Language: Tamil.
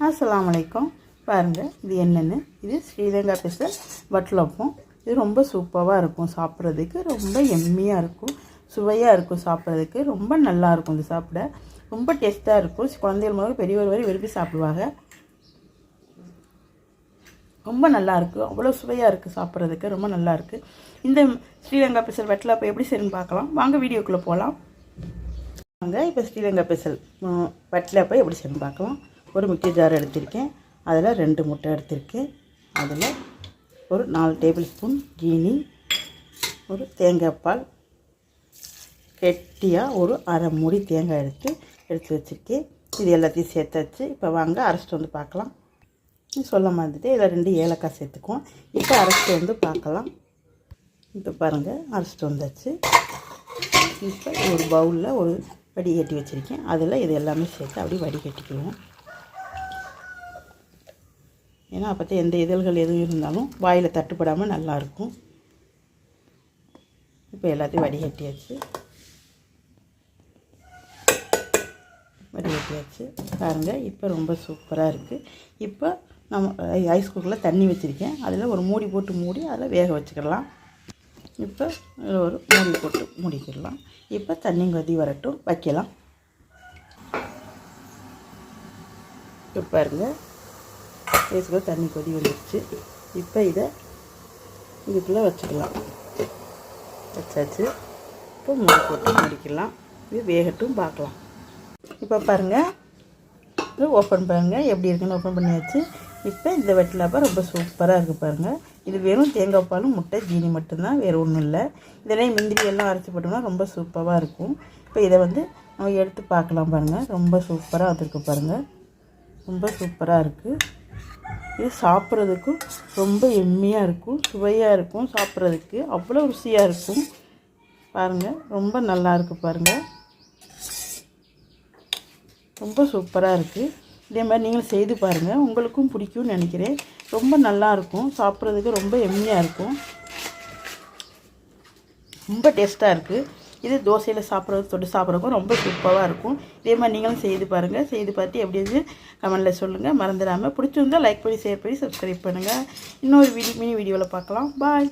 அஸ்ஸலாமு அலைக்கும். பாருங்கள் இது என்னென்னு. இது ஸ்ரீலங்கா ஸ்பெஷல் வட்டலப்பம். இது ரொம்ப சூப்பராக இருக்கும், சாப்பிட்றதுக்கு ரொம்ப எம்மியாக இருக்கும், சுவையாக இருக்கும், சாப்பிட்றதுக்கு ரொம்ப நல்லாயிருக்கும். இது சாப்பிட ரொம்ப டேஸ்ட்டாக இருக்கும். குழந்தைகள் முதல்ல பெரியவர் வரை விரும்பி சாப்பிடுவாங்க. ரொம்ப நல்லாயிருக்கு, அவ்வளோ சுவையாக இருக்குது, சாப்பிட்றதுக்கு ரொம்ப நல்லாயிருக்கு. இந்த ஸ்ரீலங்கா ஸ்பெஷல் வட்டலப்பம் எப்படி செய்யணும்னு பார்க்கலாம் வாங்க, வீடியோக்குள்ளே போகலாம் வாங்க. இப்போ ஸ்ரீலங்கா ஸ்பெஷல் வட்டலப்பம் எப்படி செய்யணும்னு பார்க்கலாம். ஒரு மிக்ஸி ஜார் எடுத்திருக்கேன், அதில் 2 முட்டை எடுத்திருக்கேன், அதில் ஒரு 4 டேபிள் ஸ்பூன் ஜீனி, ஒரு தேங்காய் பால் கெட்டியாக ஒரு அரை மூடி தேங்காய் எடுத்து வச்சுருக்கேன். இது எல்லாத்தையும் சேர்த்தாச்சு. இப்போ வாங்க அரைச்சிட்டு வந்து பார்க்கலாம். சொல்ல மாதிரிட்டு இதில் 2 ஏலக்காய் சேர்த்துக்குவோம். இப்போ அரைச்சிட்டு வந்து பார்க்கலாம். இப்போ பாருங்கள் அரைச்சிட்டு வந்தாச்சு. இப்போ ஒரு பவுலில் ஒரு வடிகட்டி வச்சுருக்கேன், அதில் இது எல்லாமே சேர்த்து அப்படியே வடிகட்டிக்குவோம். ஏன்னா அப்போ தான் எந்த இதழ்கள் எதுவும் இருந்தாலும் வாயில் தட்டுப்படாமல் நல்லாயிருக்கும். இப்போ எல்லாத்தையும் வடிகட்டியாச்சு. பாருங்கள் இப்போ ரொம்ப சூப்பராக இருக்குது. இப்போ நம்ம ஐஸ் குக்கரில் தண்ணி வச்சுருக்கேன், அதில் ஒரு மூடி போட்டு மூடி அதில் வேக வச்சுக்கிடலாம். இப்போ ஒரு மூடி போட்டு மூடிக்கிடலாம். இப்போ தண்ணி கொதி வரட்டும், வைக்கலாம். இப்போ பாருங்கள் பேசுகிற தண்ணி கொதி வந்துடுச்சு. இப்போ இதை இதுக்குள்ளே வச்சுக்கலாம். வச்சாச்சு. இப்போ மூடி போட்டு முடிக்கலாம். இது வேகட்டும், பார்க்கலாம். இப்போ பாருங்கள் இது ஓப்பன் பாருங்கள் எப்படி இருக்குன்னு ஓப்பன் பண்ணியாச்சு. இப்போ இந்த வட்டலப்பம் ரொம்ப சூப்பராக இருக்குது பாருங்கள். இது வெறும் தேங்காய் பாலும் முட்டை ஜீனி மட்டும்தான், வேறு ஒன்றும் இல்லை. இதெல்லாம் முந்திரி எல்லாம் அரைச்சி போட்டோம்னா ரொம்ப சூப்பராக இருக்கும். இப்போ இதை நம்ம எடுத்து பார்க்கலாம். பாருங்கள் ரொம்ப சூப்பராக வந்துருக்கு பாருங்கள், ரொம்ப சூப்பராக இருக்குது. இது சாப்பிட்றதுக்கும் ரொம்ப எம்மியாக இருக்கும், சுவையாக இருக்கும், சாப்பிட்றதுக்கு அவ்வளோ ருசியாக இருக்கும். பாருங்கள் ரொம்ப நல்லா இருக்குது பாருங்கள், ரொம்ப சூப்பராக இருக்குது. இதே மாதிரி நீங்களும் செய்து பாருங்கள், உங்களுக்கும் பிடிக்கும்னு நினைக்கிறேன். ரொம்ப நல்லாயிருக்கும், சாப்பிட்றதுக்கு ரொம்ப எம்மியாக இருக்கும், ரொம்ப டேஸ்ட்டாக இருக்குது. இது தோசையில் தொட்டு சாப்பிட்றதுக்கும் ரொம்ப சூப்பராக இருக்கும். இதே மாதிரி நீங்களும் செய்து பாருங்கள். செய்து பார்த்து எப்படி இருந்து கமெண்டில் சொல்லுங்கள். மறந்துடாமல் பிடிச்சிருந்தால் லைக் பண்ணி, ஷேர் பண்ணி, சப்ஸ்கிரைப் பண்ணுங்கள். இன்னொரு மினி வீடியோவில் பார்க்கலாம். பாய்.